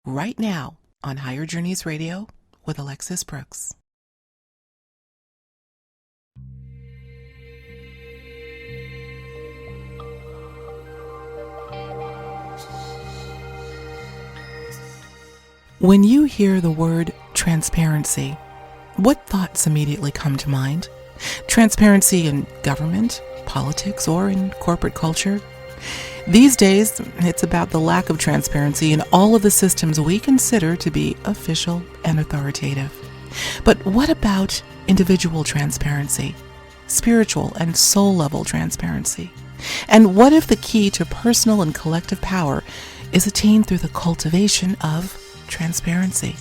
right now on Higher Journeys Radio with Alexis Brooks. When you hear the word transparency, what thoughts immediately come to mind? Transparency in government, politics, or in corporate culture? These days, it's about the lack of transparency in all of the systems we consider to be official and authoritative. But what about individual transparency, spiritual and soul-level transparency? And what if the key to personal and collective power is attained through the cultivation of transparency?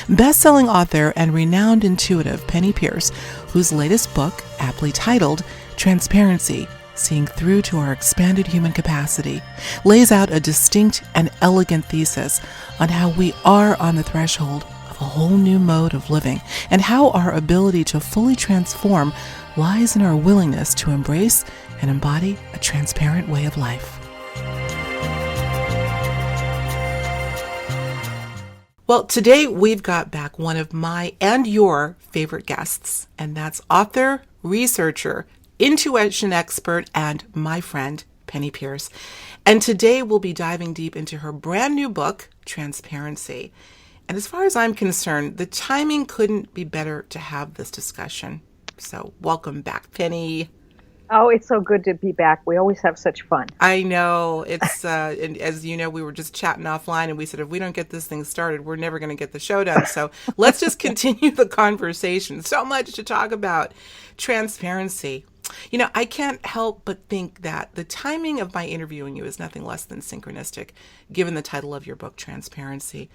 Best-selling author and renowned intuitive Penney Peirce, whose latest book, aptly titled Transparency, Seeing Through to Our Expanded Human Capacity, lays out a distinct and elegant thesis on how we are on the threshold of a whole new mode of living and how our ability to fully transform lies in our willingness to embrace and embody a transparent way of life. Well, today we've got back one of my and your favorite guests, and that's author, researcher, intuition expert, and my friend, Penney Peirce. And today we'll be diving deep into her brand new book, Transparency. And as far as I'm concerned, the timing couldn't be better to have this discussion. So welcome back, Penney. Oh, it's so good to be back. We always have such fun. I know. It's, and as you know, we were just chatting offline and we said, if we don't get this thing started, we're never going to get the show done. So let's just continue the conversation. So much to talk about. Transparency. You know, I can't help but think that the timing of my interviewing you is nothing less than synchronistic, given the title of your book, Transparency,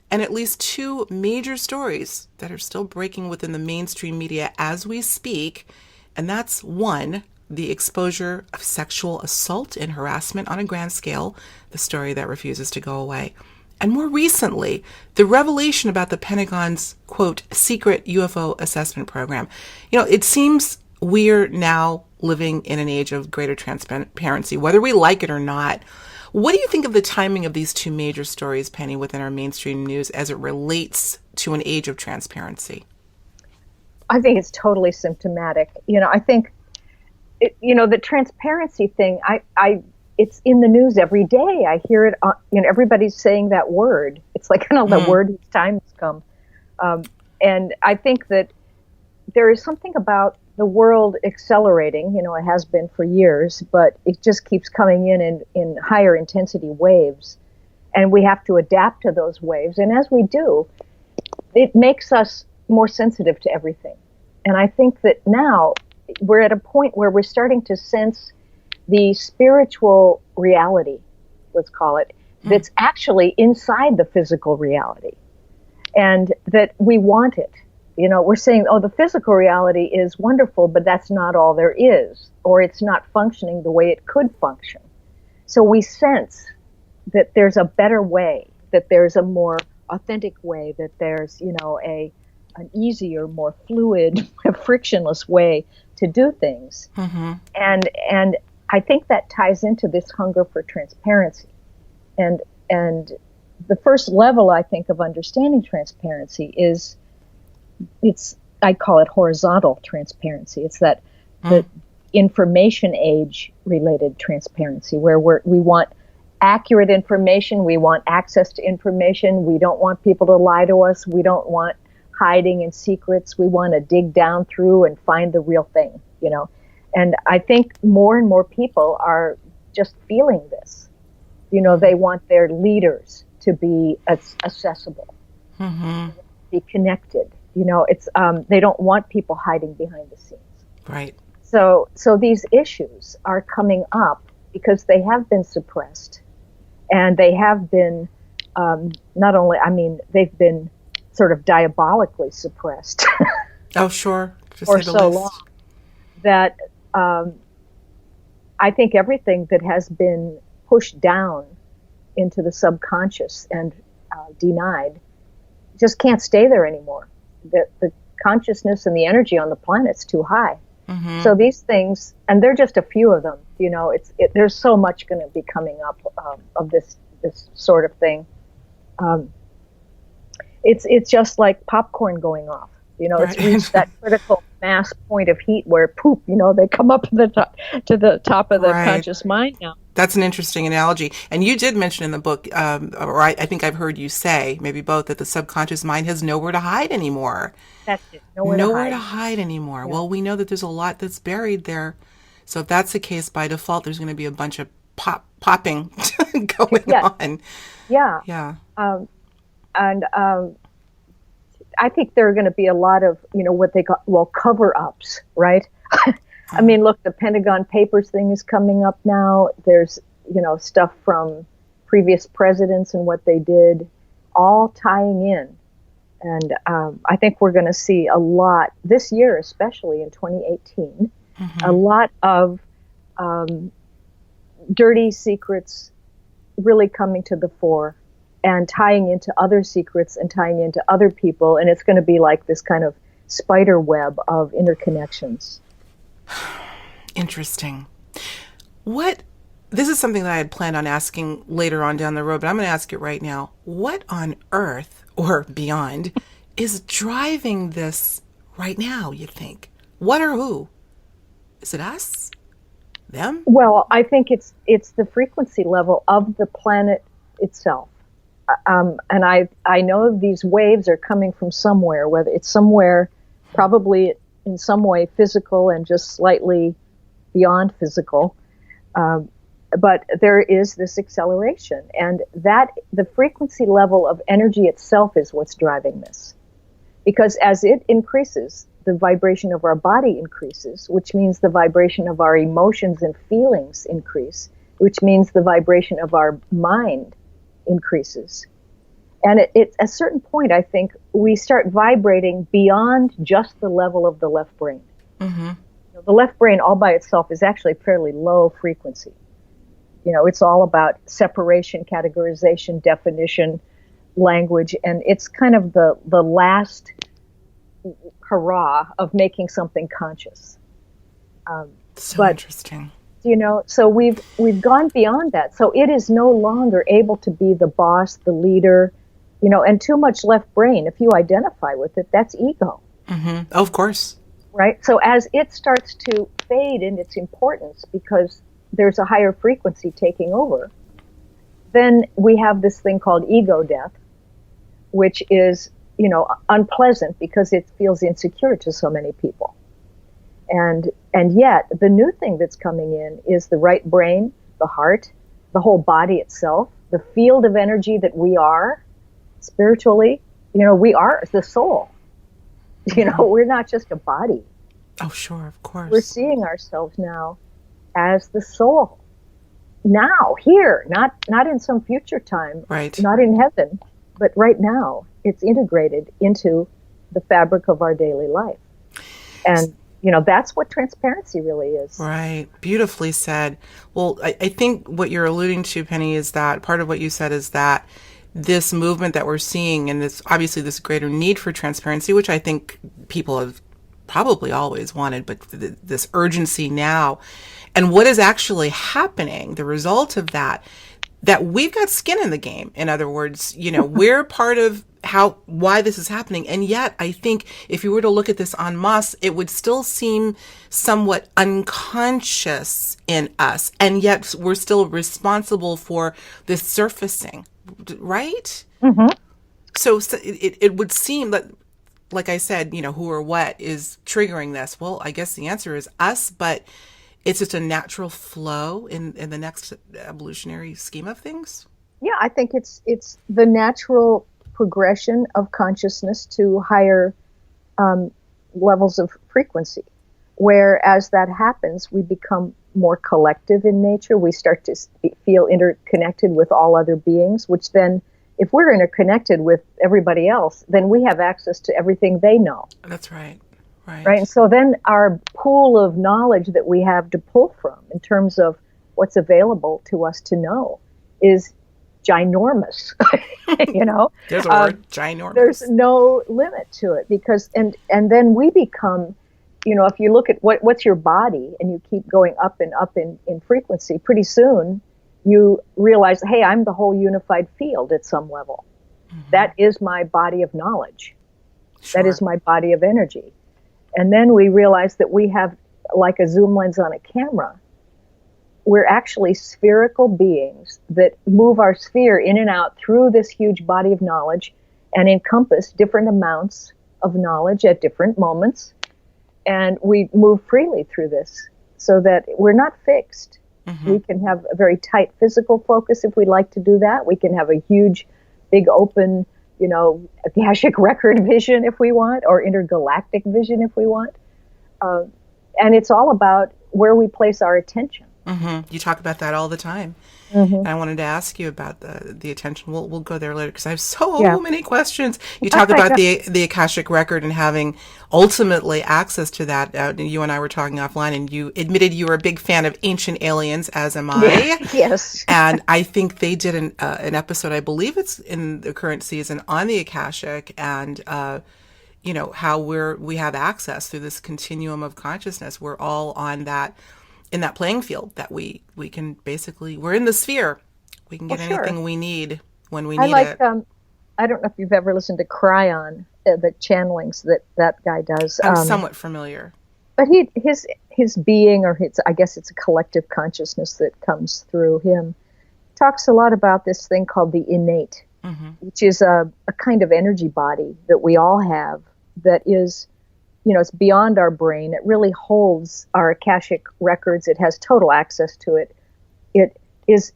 and at least two major stories that are still breaking within the mainstream media as we speak. And that's one, the exposure of sexual assault and harassment on a grand scale, the story that refuses to go away. And more recently, the revelation about the Pentagon's, quote, secret UFO assessment program. You know, it seems we're now living in an age of greater transparency, whether we like it or not. What do you think of the timing of these two major stories, Penney, within our mainstream news as it relates to an age of transparency? I think it's totally symptomatic. I think, the transparency thing, it's in the news every day. I hear it, everybody's saying that word. It's like, the word whose time has come. And I think that there is something about the world accelerating, it has been for years, but it just keeps coming in higher intensity waves. And we have to adapt to those waves. And as we do, it makes us more sensitive to everything. And I think that now we're at a point where we're starting to sense the spiritual reality, let's call it, that's actually inside the physical reality, and that we want it. We're saying, the physical reality is wonderful, but that's not all there is, or it's not functioning the way it could function. So we sense that there's a better way, that there's a more authentic way, that there's, an easier, more fluid, frictionless way to do things. Mm-hmm. And I think that ties into this hunger for transparency. And the first level, I think, of understanding transparency is, I call it horizontal transparency. It's that the information age related transparency, where we want accurate information, we want access to information, we don't want people to lie to us, we don't want hiding in secrets, we want to dig down through and find the real thing, And I think more and more people are just feeling this. They want their leaders to be accessible, be connected. It's they don't want people hiding behind the scenes. Right. So these issues are coming up because they have been suppressed, and they have been they've been sort of diabolically suppressed. Oh, sure. For so long that I think everything that has been pushed down into the subconscious and denied just can't stay there anymore. The consciousness and the energy on the planet's too high. Mm-hmm. So these things, and they're just a few of them, there's so much going to be coming up of this sort of thing. It's just like popcorn going off. It's Right. reached that critical mass point of heat where poop, they come up to the top of the Right. conscious mind now. That's an interesting analogy. And you did mention in the book, or I think I've heard you say, maybe both, that the subconscious mind has nowhere to hide anymore. That's it. Nowhere to Nowhere hide. to hide anymore. Yeah. Well, we know that there's a lot that's buried there. So if that's the case, by default, there's going to be a bunch of popping going Yes. on. Yeah. Yeah. And I think there are going to be a lot of, what they call, cover-ups, right? I mean, look, the Pentagon Papers thing is coming up now. There's, stuff from previous presidents and what they did, all tying in. And I think we're going to see a lot this year, especially in 2018, a lot of dirty secrets really coming to the fore and tying into other secrets and tying into other people. And it's going to be like this kind of spider web of interconnections. Interesting. This is something that I had planned on asking later on down the road, but I'm going to ask it right now. What on earth or beyond is driving this right now, you think? What or who? Is it us? Them? Well, I think it's the frequency level of the planet itself. And I know these waves are coming from somewhere, whether it's somewhere probably in some way physical and just slightly beyond physical. But there is this acceleration, and that the frequency level of energy itself is what's driving this. Because as it increases, the vibration of our body increases, which means the vibration of our emotions and feelings increase, which means the vibration of our mind increases. And at a certain point, I think, we start vibrating beyond just the level of the left brain. Mm-hmm. The left brain all by itself is actually fairly low frequency. It's all about separation, categorization, definition, language, and it's kind of the last hurrah of making something conscious. But interesting. So we've gone beyond that. So it is no longer able to be the boss, the leader, and too much left brain. If you identify with it, that's ego. Mm-hmm. Oh, of course. Right. So as it starts to fade in its importance because there's a higher frequency taking over, then we have this thing called ego death, which is, unpleasant because it feels insecure to so many people. And yet the new thing that's coming in is the right brain, the heart, the whole body itself, the field of energy that we are spiritually. We are the soul. We're not just a body. Oh, sure, of course. We're seeing ourselves now as the soul. Now, here, not in some future time, right? Not in heaven, but right now, it's integrated into the fabric of our daily life. And, that's what transparency really is. Right. Beautifully said. Well, I think what you're alluding to, Penny, is that part of what you said is that this movement that we're seeing and this, obviously this greater need for transparency, which I think people have probably always wanted, but this urgency now, and what is actually happening, the result of that we've got skin in the game. In other words, we're part of why this is happening. And yet I think if you were to look at this en masse, it would still seem somewhat unconscious in us. And yet we're still responsible for this surfacing, right? Mm-hmm. So it would seem that, like I said, who or what is triggering this? Well, I guess the answer is us, but it's just a natural flow in the next evolutionary scheme of things. Yeah, I think it's the natural progression of consciousness to higher levels of frequency, where as that happens, we become more collective in nature. We start to feel interconnected with all other beings, which then, if we're interconnected with everybody else, then we have access to everything they know. That's right. Right. And so then our pool of knowledge that we have to pull from in terms of what's available to us to know is ginormous. There's a word, ginormous. There's no limit to it because, and then we become, if you look at what's your body and you keep going up and up in frequency, pretty soon you realize, hey, I'm the whole unified field at some level. That is my body of knowledge. Sure. That is my body of energy. And then we realize that we have, like a zoom lens on a camera, we're actually spherical beings that move our sphere in and out through this huge body of knowledge and encompass different amounts of knowledge at different moments. And we move freely through this so that we're not fixed. Mm-hmm. We can have a very tight physical focus if we'd like to do that. We can have a huge, big open, Akashic record vision if we want, or intergalactic vision if we want. And it's all about where we place our attention. Mm-hmm. You talk about that all the time. Mm-hmm. And I wanted to ask you about the attention. We'll go there later because I have so many questions. You talk about the Akashic record and having ultimately access to that. You and I were talking offline, and you admitted you were a big fan of Ancient Aliens, as am I. Yes. And I think they did an episode, I believe it's in the current season, on the Akashic and how we have access through this continuum of consciousness. We're all on that. In that playing field that we can basically, we're in the sphere. We can get anything we need when we need it. I don't know if you've ever listened to Cryon, the channelings that guy does. I'm somewhat familiar. But his being, or I guess it's a collective consciousness that comes through him, talks a lot about this thing called the innate, mm-hmm. which is a kind of energy body that we all have that is, it's beyond our brain. It really holds our Akashic records. It has total access to it. It is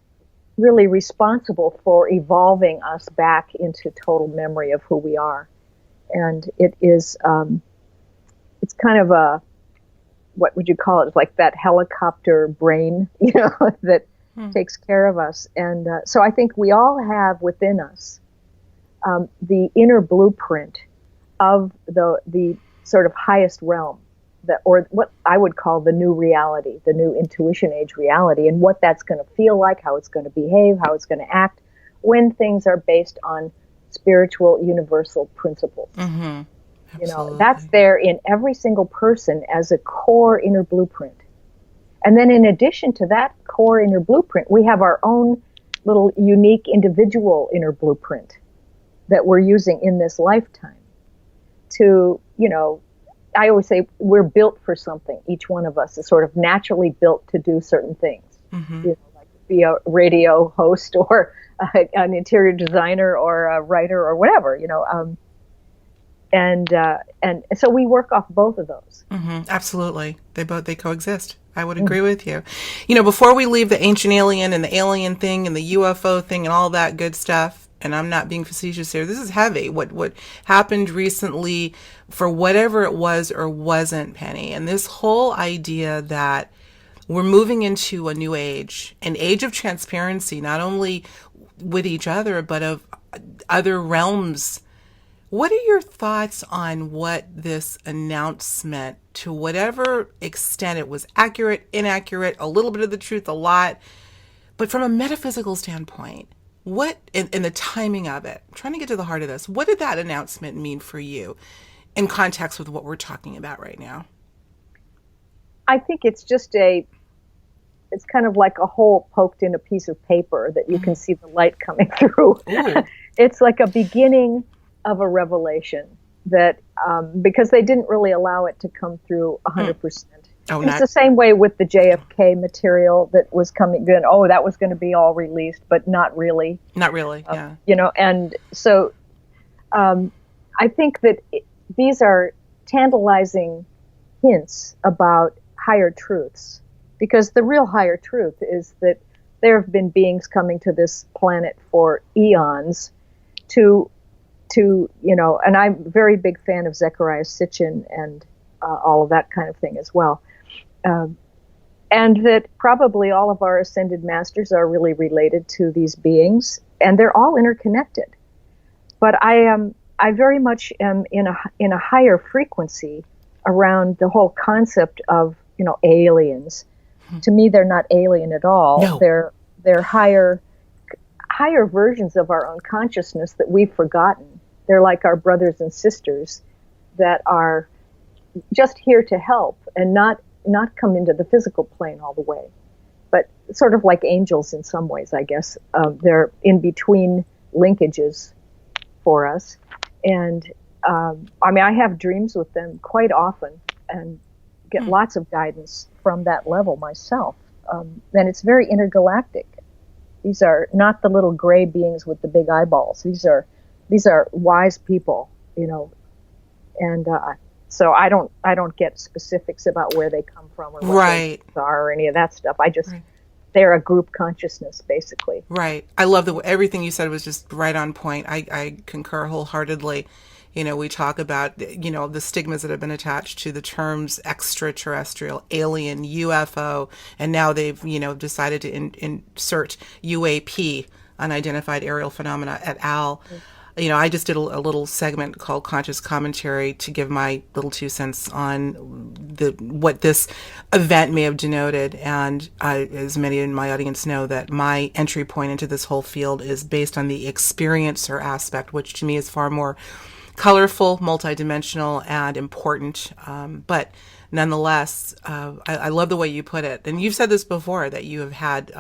really responsible for evolving us back into total memory of who we are. And it is, it's kind of what would you call it? It's like that helicopter brain, that takes care of us. And so I think we all have within us the inner blueprint of the sort of highest realm, or what I would call the new reality, the new intuition age reality, and what that's going to feel like, how it's going to behave, how it's going to act when things are based on spiritual universal principles. Mm-hmm. That's there in every single person as a core inner blueprint. And then in addition to that core inner blueprint, we have our own little unique individual inner blueprint that we're using in this lifetime to, I always say we're built for something. Each one of us is sort of naturally built to do certain things, mm-hmm. Like be a radio host or an interior designer or a writer or whatever, and so we work off both of those. Mm-hmm. Absolutely. They coexist. I would agree with you. Before we leave the ancient alien and the alien thing and the UFO thing and all that good stuff, and I'm not being facetious here, this is heavy. What happened recently, for whatever it was or wasn't, Penney, and this whole idea that we're moving into a new age, an age of transparency, not only with each other, but of other realms. What are your thoughts on what this announcement, to whatever extent it was accurate, inaccurate, a little bit of the truth, a lot, but from a metaphysical standpoint, what, in the timing of it, I'm trying to get to the heart of this, what did that announcement mean for you in context with what we're talking about right now? I think it's it's kind of like a hole poked in a piece of paper that you can see the light coming through. It's like a beginning of a revelation that, because they didn't really allow it to come through 100%. It's the same way with the JFK material that was coming in. Oh, that was going to be all released, but not really. Not really, yeah. And so I think that these are tantalizing hints about higher truths, because the real higher truth is that there have been beings coming to this planet for eons to and I'm a very big fan of Zecharia Sitchin and all of that kind of thing as well. And that probably all of our ascended masters are really related to these beings, and they're all interconnected. But I very much am in a higher frequency around the whole concept of aliens. To me, they're not alien at all. No. They're higher versions of our own consciousness that we've forgotten. They're like our brothers and sisters that are just here to help and not come into the physical plane all the way, but sort of like angels in some ways, I guess. They're in between linkages for us. And I mean, I have dreams with them quite often and get lots of guidance from that level myself. And it's very intergalactic. These are not the little gray beings with the big eyeballs. These are wise people, you know. And so I don't get specifics about where they come from or what they are or any of that stuff. I just they're a group consciousness, basically. Right. I love everything you said was just right on point. I concur wholeheartedly. You know, we talk about, you know, the stigmas that have been attached to the terms extraterrestrial, alien, UFO, and now they've, you know, decided to insert UAP, unidentified aerial phenomena, et al. You know, I just did a little segment called Conscious Commentary to give my little 2 cents on what this event may have denoted. And as many in my audience know, that my entry point into this whole field is based on the experiencer aspect, which to me is far more colorful, multidimensional, and important. But nonetheless, I love the way you put it. And you've said this before, that you have had,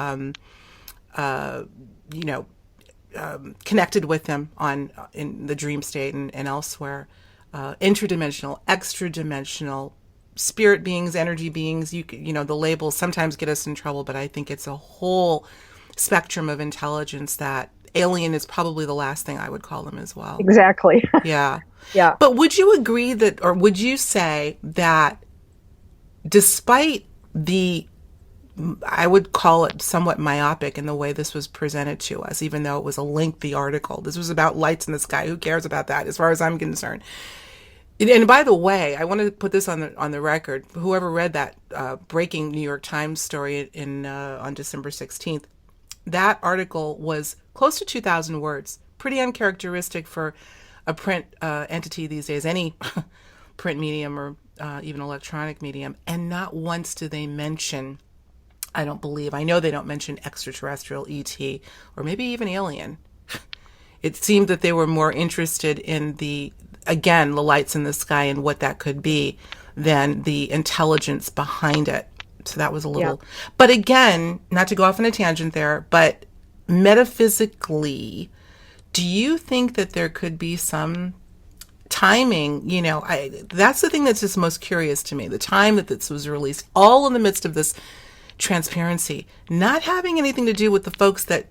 you know, connected with them in the dream state and elsewhere. Interdimensional, extra-dimensional, spirit beings, energy beings. You know, the labels sometimes get us in trouble, but I think it's a whole spectrum of intelligence that alien is probably the last thing I would call them as well. Exactly. Yeah. Yeah. But would you agree that, or would you say that despite I would call it somewhat myopic in the way this was presented to us, even though it was a lengthy article. This was about lights in the sky. Who cares about that as far as I'm concerned? And by the way, I want to put this on the record. Whoever read that breaking New York Times story on December 16th, that article was close to 2,000 words. Pretty uncharacteristic for a print entity these days, any print medium or even electronic medium. And not once do they mention, I know they don't mention extraterrestrial, ET, or maybe even alien. It seemed that they were more interested in the lights in the sky and what that could be than the intelligence behind it. So that was a little, but again, not to go off on a tangent there, but metaphysically, do you think that there could be some timing? You know, that's the thing that's just most curious to me, the time that this was released, all in the midst of this transparency, not having anything to do with the folks that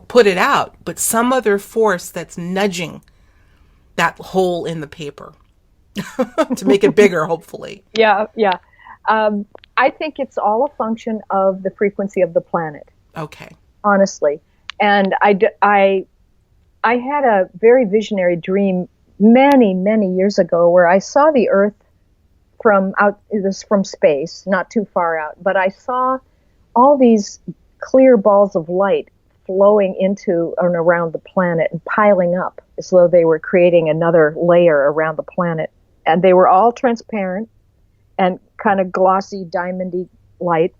put it out, but some other force that's nudging that hole in the paper to make it bigger, hopefully. Yeah. I think it's all a function of the frequency of the planet. Okay. Honestly. And I had a very visionary dream many, many years ago where I saw the Earth from space, not too far out, but I saw all these clear balls of light flowing into and around the planet and piling up as though they were creating another layer around the planet. And they were all transparent and kind of glossy, diamondy light.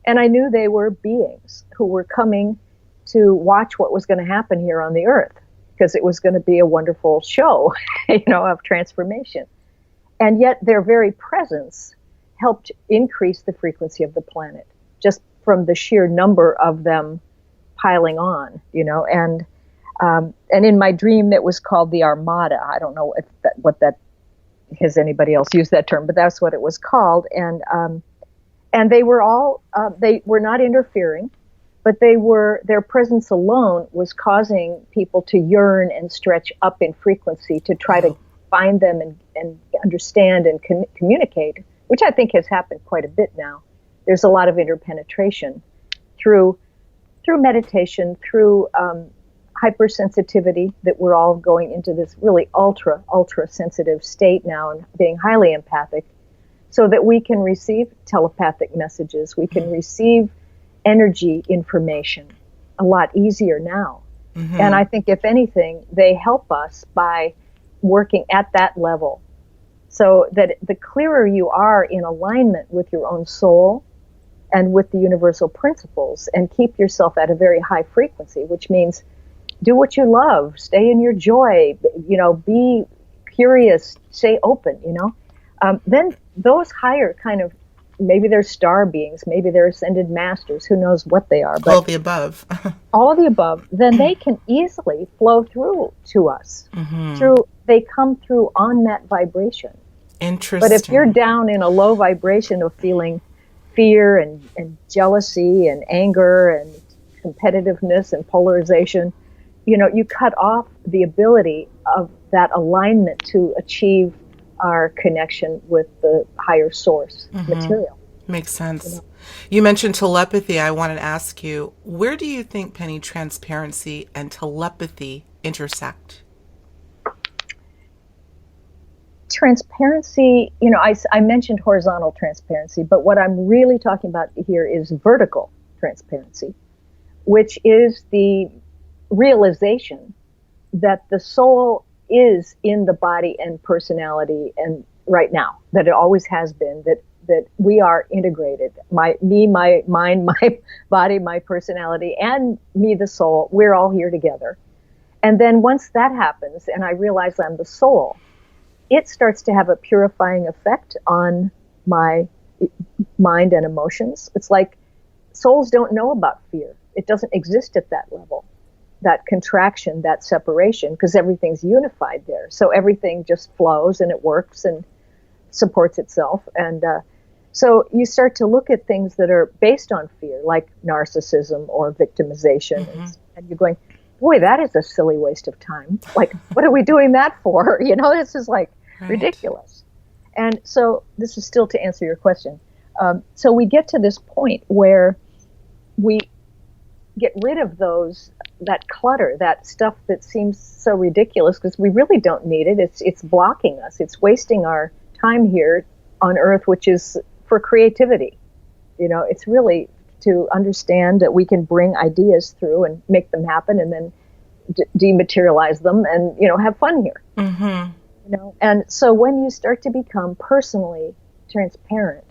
And I knew they were beings who were coming to watch what was going to happen here on the Earth, because it was going to be a wonderful show, of transformation. And yet their very presence helped increase the frequency of the planet, just from the sheer number of them piling on, and in my dream it was called the Armada. I don't know what that has anybody else used that term, but that's what it was called. And they were all, they were not interfering, but their presence alone was causing people to yearn and stretch up in frequency to try to find them and understand and communicate, which I think has happened quite a bit now. There's a lot of interpenetration through meditation, through hypersensitivity, that we're all going into this really ultra sensitive state now and being highly empathic, so that we can receive telepathic messages, we can receive energy information a lot easier now. Mm-hmm. And I think, if anything, they help us by working at that level, so that the clearer you are in alignment with your own soul and with the universal principles, and keep yourself at a very high frequency, which means do what you love, stay in your joy, be curious, stay open, then those higher kind of maybe they're star beings, maybe they're ascended masters, who knows what they are, All but the above. all of the above, then they can easily flow through to us. They come through on that vibration. But if you're Interesting. down in a low vibration of feeling fear and jealousy and anger and competitiveness and polarization, you cut off the ability of that alignment to achieve our connection with the higher source material. Makes sense. You mentioned telepathy. I wanted to ask you, where do you think, Penny, transparency and telepathy intersect? Transparency, I mentioned horizontal transparency, but what I'm really talking about here is vertical transparency, which is the realization that the soul is in the body and personality, and right now, that it always has been, that we are integrated. My mind, my body, my personality, and me, the soul, we're all here together. And then once that happens, and I realize I'm the soul, it starts to have a purifying effect on my mind and emotions. It's like souls don't know about fear. It doesn't exist at that level, that contraction, that separation, because everything's unified there. So everything just flows and it works and supports itself. And so you start to look at things that are based on fear, like narcissism or victimization. And you're going, boy, that is a silly waste of time. Like, what are we doing that for? This is like ridiculous. And so this is still to answer your question. So we get to this point where we get rid of that clutter, that stuff that seems so ridiculous, because we really don't need it. It's blocking us. It's wasting our time here on Earth, which is for creativity. It's really to understand that we can bring ideas through and make them happen, and then dematerialize them and have fun here. And so when you start to become personally transparent,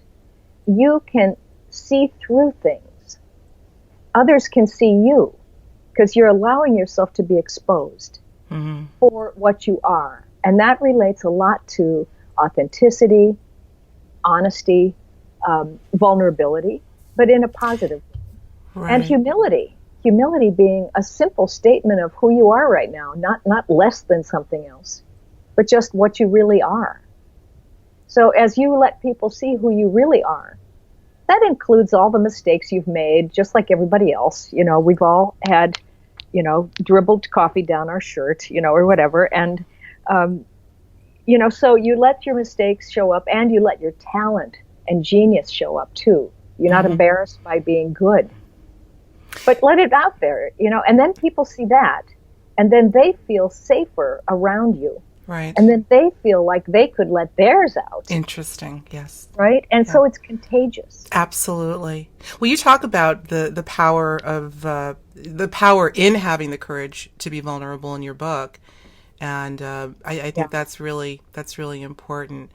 you can see through things. Others can see you because you're allowing yourself to be exposed for what you are. And that relates a lot to authenticity, honesty, vulnerability, but in a positive way. And humility. Humility being a simple statement of who you are right now, not less than something else, but just what you really are. So as you let people see who you really are, that includes all the mistakes you've made, just like everybody else. We've all had, dribbled coffee down our shirt, or whatever. And, so you let your mistakes show up, and you let your talent and genius show up too. You're not embarrassed by being good. But let it out there, and then people see that, and then they feel safer around you. Right. And then they feel like they could let theirs out. Interesting, yes. Right? And so it's contagious. Absolutely. Well, you talk about the power of the power in having the courage to be vulnerable in your book, and I think that's really important.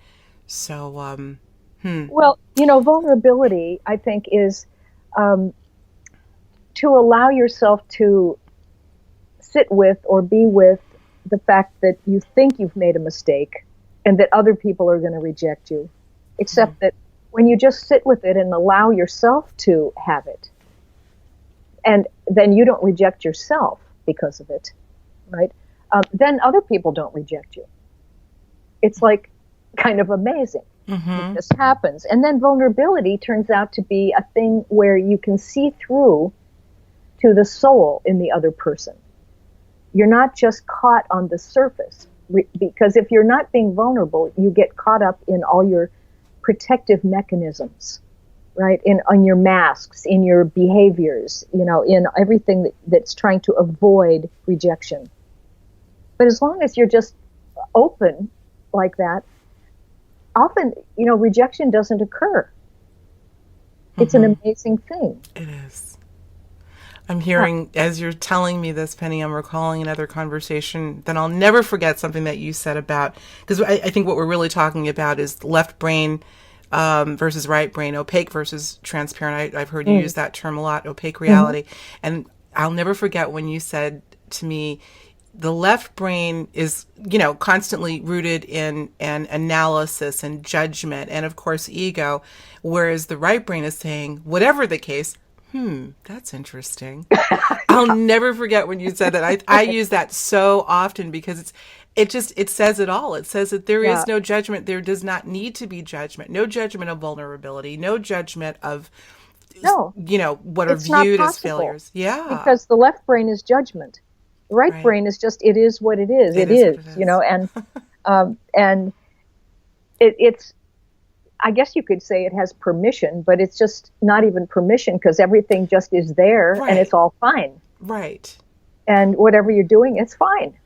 So, well, vulnerability, I think, is to allow yourself to sit with or be with the fact that you think you've made a mistake and that other people are going to reject you, except that when you just sit with it and allow yourself to have it, and then you don't reject yourself because of it, right? Then other people don't reject you. It's like kind of amazing. It just happens. And then vulnerability turns out to be a thing where you can see through to the soul in the other person. You're not just caught on the surface, because if you're not being vulnerable, you get caught up in all your protective mechanisms, right? On your masks, in your behaviors, in everything that's trying to avoid rejection. But as long as you're just open like that, often, rejection doesn't occur. It's an amazing thing. It is. I'm hearing, as you're telling me this, Penny, I'm recalling another conversation that I'll never forget, something that you said about, because I think what we're really talking about is left brain versus right brain, opaque versus transparent. I've heard you use that term a lot, opaque reality. And I'll never forget when you said to me, the left brain is, constantly rooted in analysis and judgment and, of course, ego, whereas the right brain is saying, whatever the case, that's interesting. I'll never forget when you said that. I use that so often because it says it all. It says that there is no judgment. There does not need to be judgment. No judgment of vulnerability. No judgment of, what are viewed as failures. Yeah. Because the left brain is judgment. The right brain is just, it is what it is. It is. And it's, I guess you could say it has permission, but it's just not even permission because everything just is there and it's all fine. Right. And whatever you're doing, it's fine.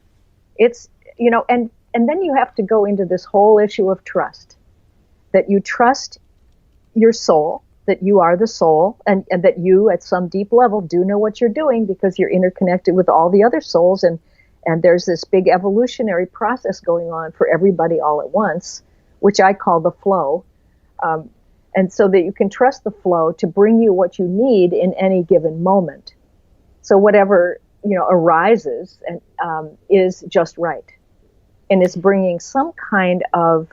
It's, and then you have to go into this whole issue of trust, that you trust your soul, that you are the soul, and that you at some deep level do know what you're doing because you're interconnected with all the other souls. And there's this big evolutionary process going on for everybody all at once, which I call the flow. And so that you can trust the flow to bring you what you need in any given moment. So whatever, arises and is just right. And is bringing some kind of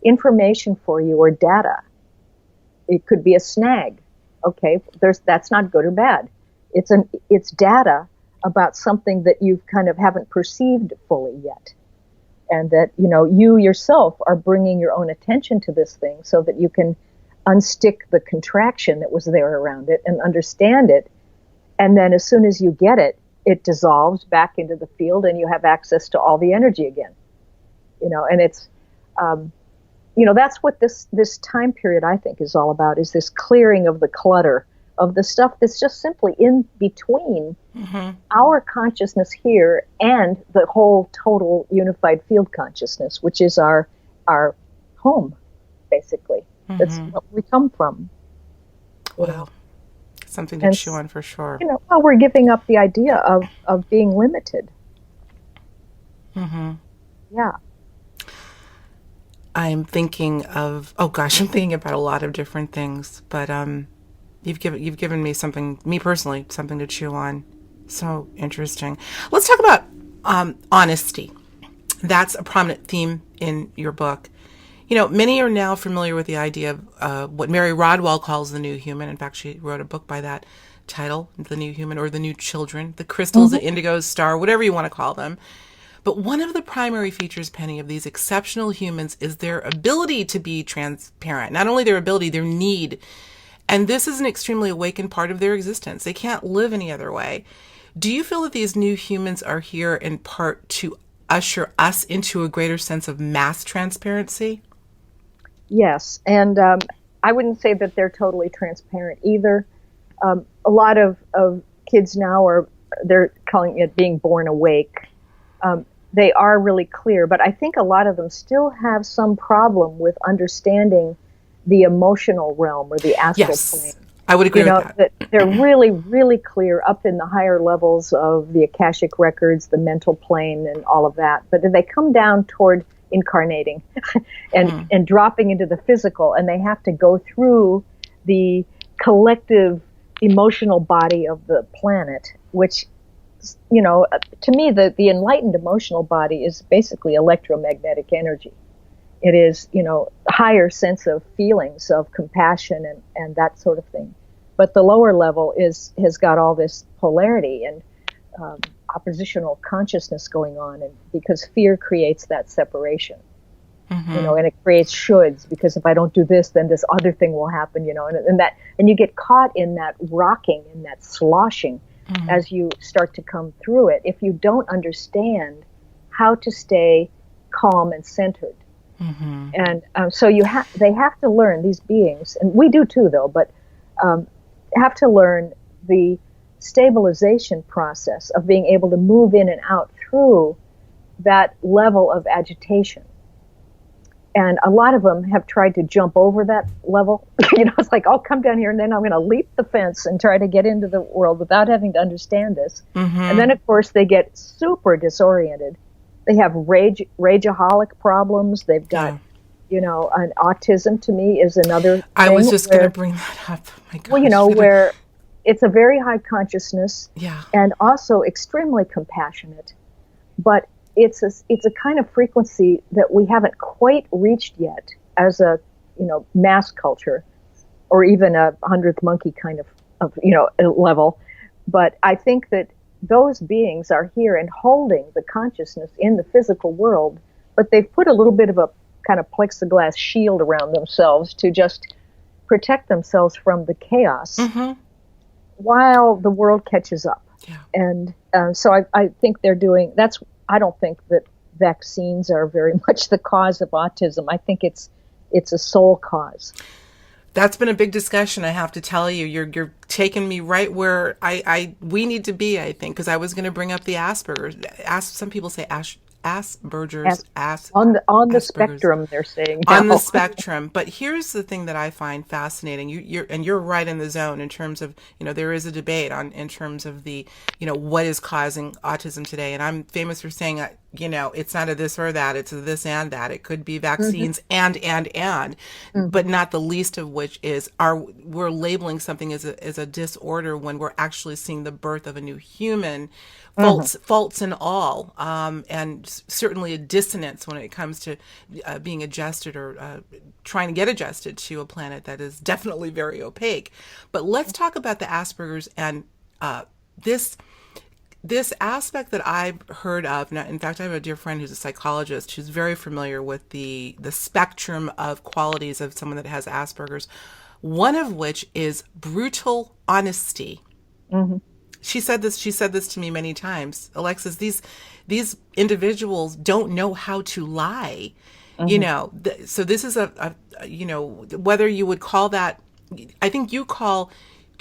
information for you or data. It could be a snag. Okay, that's not good or bad. It's data about something that you kind of haven't perceived fully yet. And that, you yourself are bringing your own attention to this thing so that you can unstick the contraction that was there around it and understand it. And then as soon as you get it, it dissolves back into the field and you have access to all the energy again. And it's, that's what this time period, I think, is all about, is this clearing of the clutter of the stuff that's just simply in between our consciousness here and the whole total unified field consciousness, which is our home, basically. That's what we come from. Wow. Something to chew on for sure. We're giving up the idea of being limited. Yeah. I'm thinking about a lot of different things, but you've given me something, me personally, something to chew on. So interesting. Let's talk about honesty. That's a prominent theme in your book. Many are now familiar with the idea of what Mary Rodwell calls the new human. In fact, she wrote a book by that title, The New Human, or The New Children, the crystals, the indigos, star, whatever you want to call them. But one of the primary features, Penny, of these exceptional humans is their ability to be transparent. Not only their ability, their need. And this is an extremely awakened part of their existence. They can't live any other way. Do you feel that these new humans are here in part to usher us into a greater sense of mass transparency? Yes. And I wouldn't say that they're totally transparent either. A lot of kids now they're calling it being born awake. They are really clear, but I think a lot of them still have some problem with understanding the emotional realm or the astral plane. I would agree with that. They're really, really clear up in the higher levels of the Akashic records, the mental plane, and all of that. But then they come down toward incarnating and dropping into the physical, and they have to go through the collective emotional body of the planet, which, to me, the enlightened emotional body is basically electromagnetic energy. It is, higher sense of feelings of compassion and that sort of thing. But the lower level has got all this polarity and oppositional consciousness going on, and because fear creates that separation, and it creates shoulds, because if I don't do this, then this other thing will happen, and you get caught in that rocking, in that sloshing as you start to come through it, if you don't understand how to stay calm and centered. And so they have to learn, these beings, and we do too, though, but have to learn the stabilization process of being able to move in and out through that level of agitation. And a lot of them have tried to jump over that level. It's like, I'll come down here and then I'm going to leap the fence and try to get into the world without having to understand this. And then, of course, they get super disoriented. They have rageaholic problems. They've got, an autism, to me, is another thing. I was just going to bring that up. Oh my gosh. Well, where it's a very high consciousness and also extremely compassionate. but it's a kind of frequency that we haven't quite reached yet as a, mass culture, or even a hundredth monkey kind of level. But I think that those beings are here and holding the consciousness in the physical world, but they've put a little bit of a kind of plexiglass shield around themselves to just protect themselves from the chaos while the world catches up. Yeah. And so I think they're doing, I don't think that vaccines are very much the cause of autism. I think it's a soul cause. That's been a big discussion, I have to tell you. You're taking me right where we need to be, I think, because I was going to bring up the Asperger's. Some people say Asperger's. On the Asperger's. spectrum, they're saying now. On the spectrum. But here's the thing that I find fascinating. You're right in the zone in terms of, there is a debate in terms of the, what is causing autism today. And I'm famous for saying, it's not a this or that, it's a this and that. It could be vaccines and, but not the least of which is we're labeling something as a disorder when we're actually seeing the birth of a new human. Faults and all, and certainly a dissonance when it comes to being adjusted or trying to get adjusted to a planet that is definitely very opaque. But let's talk about the Asperger's and this aspect that I've heard of. Now, in fact, I have a dear friend who's a psychologist who's very familiar with the spectrum of qualities of someone that has Asperger's, one of which is brutal honesty. She said this to me many times. Alexis, these individuals don't know how to lie. So this is whether you would call that, I think you call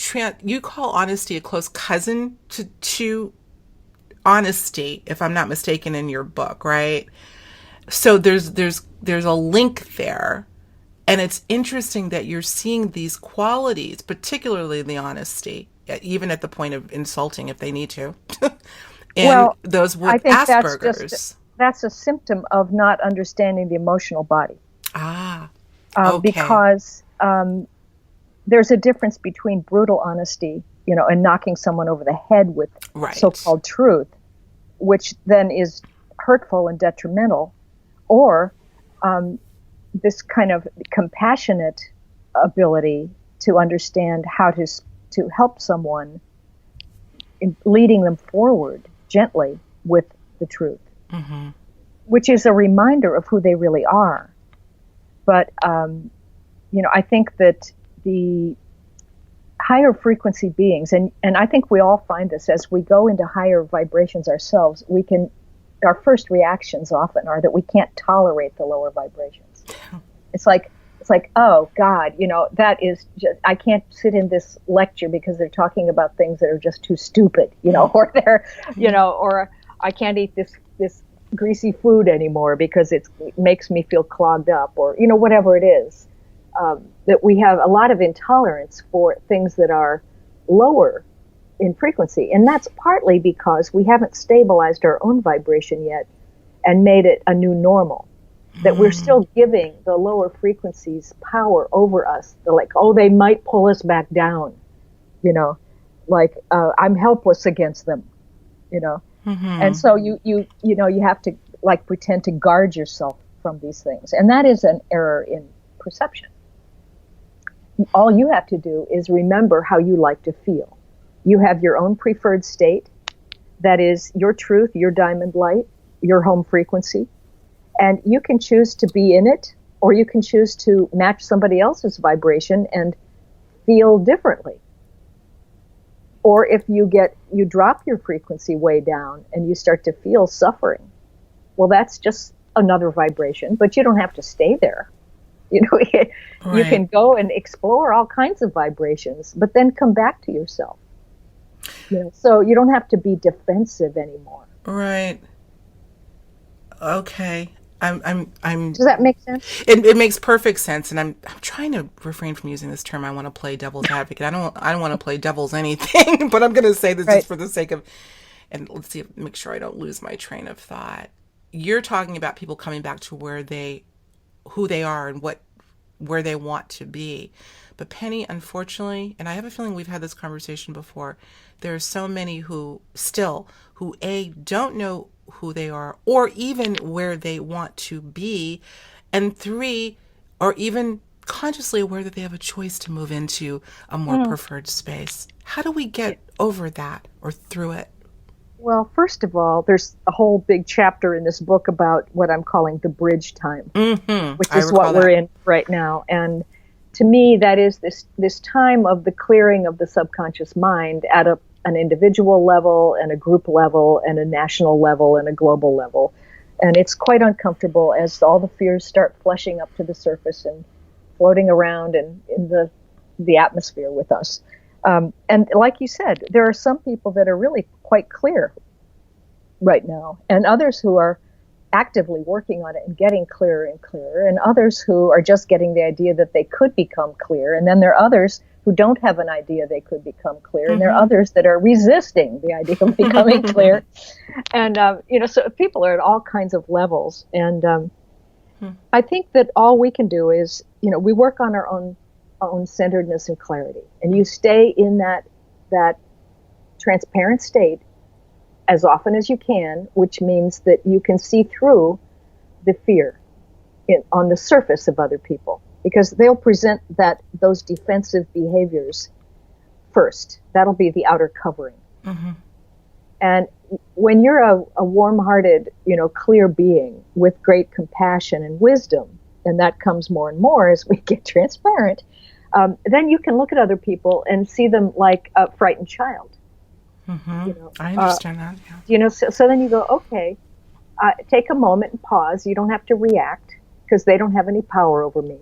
honesty a close cousin to honesty, if I'm not mistaken, in your book, right? So there's a link there. And it's interesting that you're seeing these qualities, particularly the honesty, even at the point of insulting if they need to. And those with I think Asperger's. That's a symptom of not understanding the emotional body. Okay. Because there's a difference between brutal honesty, and knocking someone over the head with so-called truth, which then is hurtful and detrimental, or this kind of compassionate ability to understand how to help someone, in leading them forward gently with the truth, which is a reminder of who they really are. But, I think that the higher frequency beings, and I think we all find this as we go into higher vibrations ourselves, our first reactions often are that we can't tolerate the lower vibrations. It's like, oh God, that is just, I can't sit in this lecture because they're talking about things that are just too stupid, or they're, or I can't eat this greasy food anymore because it makes me feel clogged up, or, whatever it is. That we have a lot of intolerance for things that are lower in frequency. And that's partly because we haven't stabilized our own vibration yet and made it a new normal. That we're still giving the lower frequencies power over us. They're like, they might pull us back down, I'm helpless against them, And so you have to pretend to guard yourself from these things. And that is an error in perception. All you have to do is remember how you like to feel. You have your own preferred state. That is your truth, your diamond light, your home frequency. And you can choose to be in it, or you can choose to match somebody else's vibration and feel differently. Or if you drop your frequency way down and you start to feel suffering, well, that's just another vibration, but you don't have to stay there. You can go and explore all kinds of vibrations, but then come back to yourself. So you don't have to be defensive anymore. Right. Okay. I'm Does that make sense? It makes perfect sense, and I'm trying to refrain from using this term. I want to play devil's advocate. I don't want to play devil's anything, but I'm going to say this just for the sake of, and let's see, make sure I don't lose my train of thought. You're talking about people coming back to who they are and what where they want to be. But Penny, unfortunately, and I have a feeling we've had this conversation before, there are so many who A, don't know who they are or even where they want to be, and 3, are even consciously aware that they have a choice to move into a more preferred space. How do we get over that or through it? Well, first of all, there's a whole big chapter in this book about what I'm calling the bridge time, which is what we're in right now. And to me, that is this time of the clearing of the subconscious mind at an individual level and a group level and a national level and a global level. And it's quite uncomfortable as all the fears start flushing up to the surface and floating around and in the atmosphere with us. And like you said, there are some people that are really quite clear right now, and others who are actively working on it and getting clearer and clearer, and others who are just getting the idea that they could become clear. And then there are others who don't have an idea they could become clear, and there are others that are resisting the idea of becoming clear. And, so people are at all kinds of levels. And I think that all we can do is, we work on our own centeredness and clarity. And you stay in that transparent state as often as you can, which means that you can see through the fear on the surface of other people, because they'll present those defensive behaviors first. That'll be the outer covering. And when you're a warm-hearted, clear being with great compassion and wisdom, and that comes more and more as we get transparent, then you can look at other people and see them like a frightened child. I understand that. Yeah. So then you go, okay, take a moment and pause. You don't have to react because they don't have any power over me.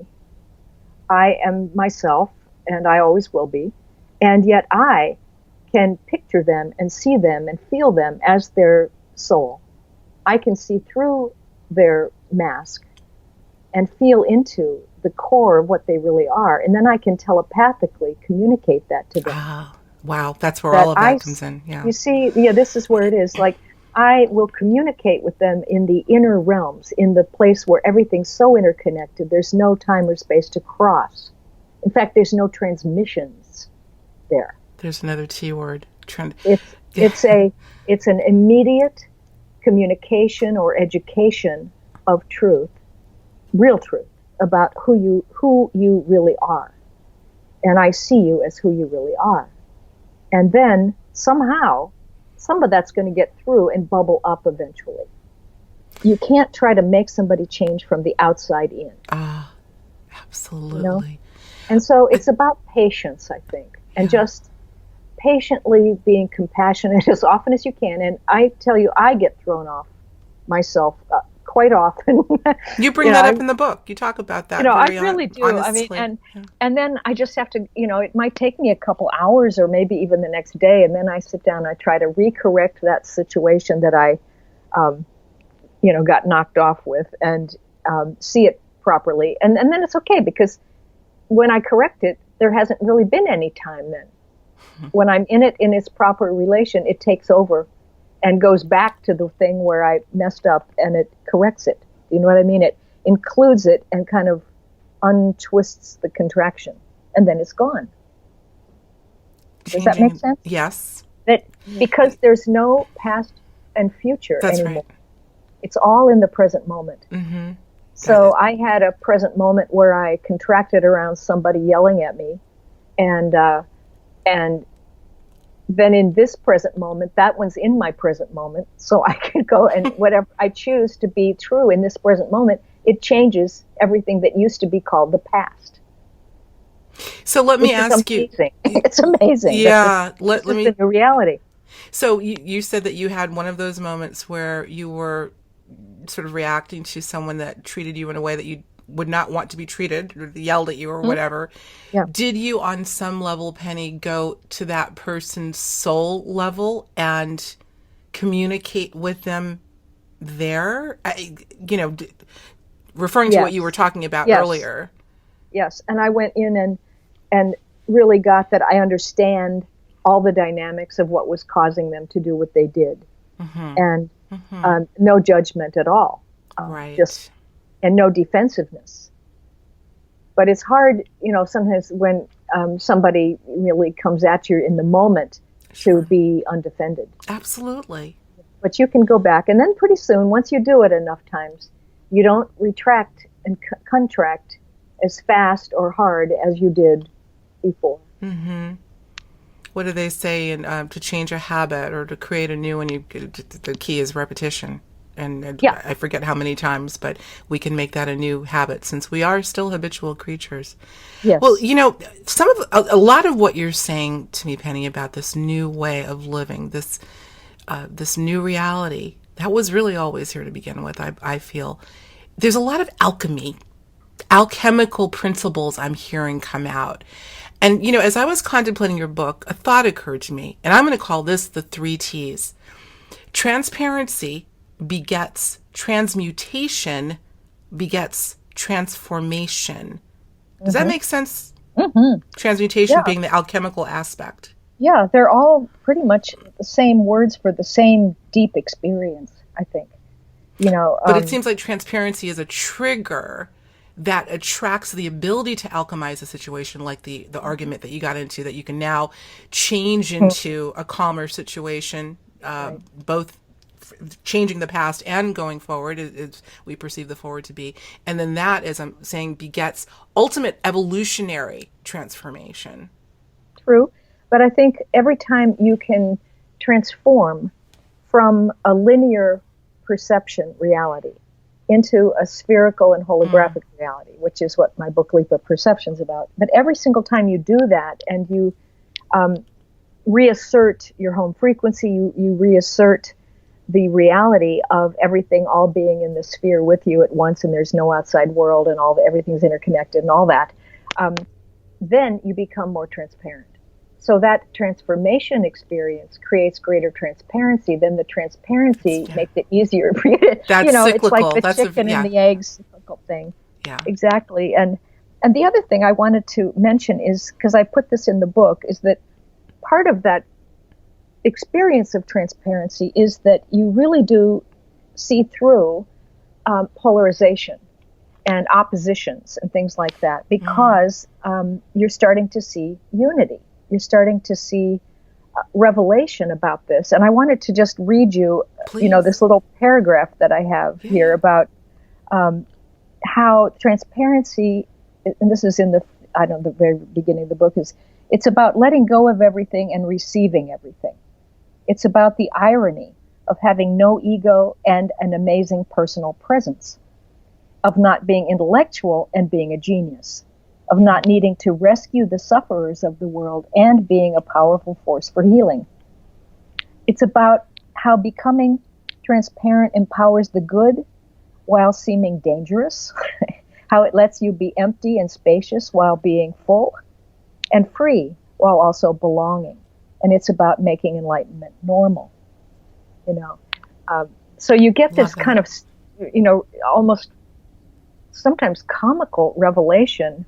I am myself, and I always will be. And yet I can picture them and see them and feel them as their soul. I can see through their mask and feel into the core of what they really are. And then I can telepathically communicate that to them. Wow, that's where all of that comes in. Yeah. You see, this is where it is. Like, I will communicate with them in the inner realms, in the place where everything's so interconnected. There's no time or space to cross. In fact, there's no transmissions there. There's another T word. It's an immediate communication or education of truth, real truth, about who you really are. And I see you as who you really are. And then somehow, some of that's going to get through and bubble up eventually. You can't try to make somebody change from the outside in. Absolutely. And so it's about patience, I think, and just patiently being compassionate as often as you can. And I tell you, I get thrown off myself quite often. You bring that up in the book. You talk about that. I really do. Honestly. And then I just have to, it might take me a couple hours or maybe even the next day. And then I sit down and I try to recorrect that situation that I, got knocked off with and see it properly. And then it's okay, because when I correct it, there hasn't really been any time then. When I'm in it in its proper relation, it takes over and goes back to the thing where I messed up, and it corrects it. You know what I mean? It includes it and kind of untwists the contraction, and then it's gone. Does that make sense? Yes. Because there's no past and future anymore. Right. It's all in the present moment. So I had a present moment where I contracted around somebody yelling at me, and then in this present moment, that one's in my present moment, so I can go and whatever I choose to be true in this present moment, it changes everything that used to be called the past. So let me ask you. It's amazing. Yeah. Let me. The reality. So you said that you had one of those moments where you were sort of reacting to someone that treated you in a way that you would not want to be treated, or yelled at you or whatever. Yeah. Did you on some level, Penny, go to that person's soul level and communicate with them there? Referring to what you were talking about earlier. Yes. And I went in and really got that I understand all the dynamics of what was causing them to do what they did. And no judgment at all. Right. And no defensiveness. But it's hard, sometimes when somebody really comes at you in the moment to be undefended. Absolutely. But you can go back, and then pretty soon, once you do it enough times, you don't retract and contract as fast or hard as you did before. Mm-hmm. What do they say? To change a habit or to create a new one, the key is repetition. And Yeah. I forget how many times, but we can make that a new habit since we are still habitual creatures. Yes. Well, a lot of what you're saying to me, Penny, about this new way of living, this new reality, that was really always here to begin with. I feel there's a lot of alchemical principles I'm hearing come out. And, as I was contemplating your book, a thought occurred to me, and I'm going to call this the 3 T's. Transparency begets transmutation, begets transformation. Does that make sense? Mm-hmm. Transmutation being the alchemical aspect. Yeah, they're all pretty much the same words for the same deep experience, I think. But it seems like transparency is a trigger that attracts the ability to alchemize a situation, like the argument that you got into, that you can now change into a calmer situation, right. Both changing the past and going forward as we perceive the forward to be. And then that, as I'm saying, begets ultimate evolutionary transformation. True. But I think every time you can transform from a linear perception reality into a spherical and holographic reality, which is what my book Leap of Perception is about. But every single time you do that and you reassert your home frequency, you reassert the reality of everything all being in the sphere with you at once, and there's no outside world, and everything's interconnected and all that, then you become more transparent. So that transformation experience creates greater transparency. Then the transparency makes it easier for you to, That's cyclical. It's like the chicken and the egg cyclical thing. Yeah. Exactly. And the other thing I wanted to mention is, because I put this in the book, is that part of that experience of transparency is that you really do see through polarization and oppositions and things like that, because you're starting to see unity. You're starting to see revelation about this. And I wanted to just read you, this little paragraph that I have here about how transparency, and this is in the very beginning of the book, it's about letting go of everything and receiving everything. It's about the irony of having no ego and an amazing personal presence, of not being intellectual and being a genius, of not needing to rescue the sufferers of the world and being a powerful force for healing. It's about how becoming transparent empowers the good while seeming dangerous, how it lets you be empty and spacious while being full, and free while also belonging. And it's about making enlightenment normal, So you get this kind of, almost sometimes comical revelation.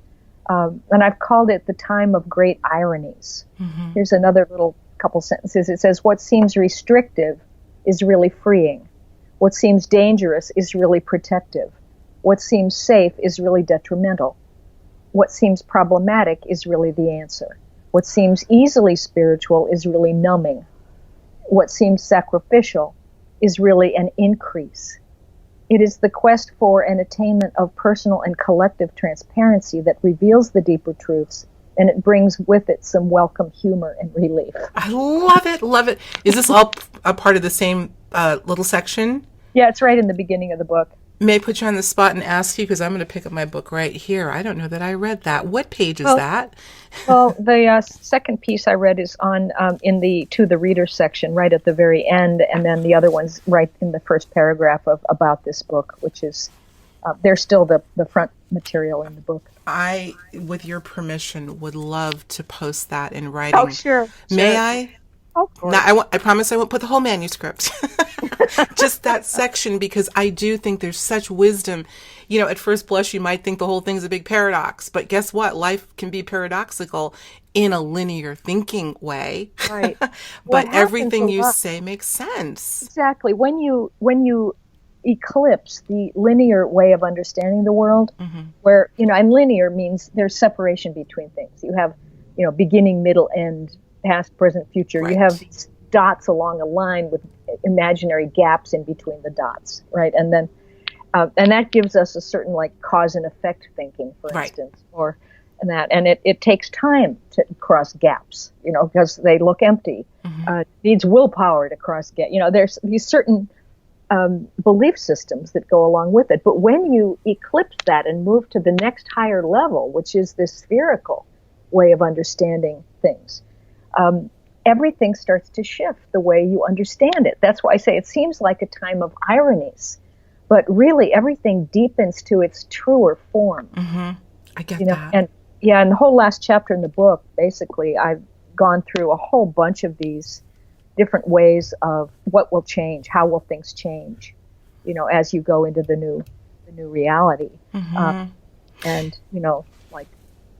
And I've called it the time of great ironies. Mm-hmm. Here's another little couple sentences. It says, what seems restrictive is really freeing. What seems dangerous is really protective. What seems safe is really detrimental. What seems problematic is really the answer. What seems easily spiritual is really numbing. What seems sacrificial is really an increase. It is the quest for an attainment of personal and collective transparency that reveals the deeper truths, and it brings with it some welcome humor and relief. I love it, love it. Is this all a part of the same little section? Yeah, it's right in the beginning of the book. May I put you on the spot and ask you, because I'm going to pick up my book right here. I don't know that I read that. What page is that? Well, the second piece I read is on in the To the Reader section, right at the very end, and then the other one's right in the first paragraph of about this book, which is they're still the front material in the book. I, with your permission, would love to post that in writing. Oh, sure. May I? Of course. No, I promise I won't put the whole manuscript. Just that section, because I do think there's such wisdom. At first blush, you might think the whole thing's a big paradox, but guess what? Life can be paradoxical in a linear thinking way. Right. But everything you say makes sense. Exactly. When you eclipse, the linear way of understanding the world, where, and linear means there's separation between things. You have, beginning, middle, end, past, present, future. Right. You have these dots along a line with imaginary gaps in between the dots, right? And then, and that gives us a certain like cause and effect thinking, for instance, and it takes time to cross gaps, because they look empty. It needs willpower to cross gaps. There's these certain belief systems that go along with it. But when you eclipse that and move to the next higher level, which is this spherical way of understanding things, everything starts to shift the way you understand it. That's why I say it seems like a time of ironies, but really everything deepens to its truer form. I get that. And the whole last chapter in the book, basically, I've gone through a whole bunch of these different ways of what will change, how will things change, as you go into the new reality, and like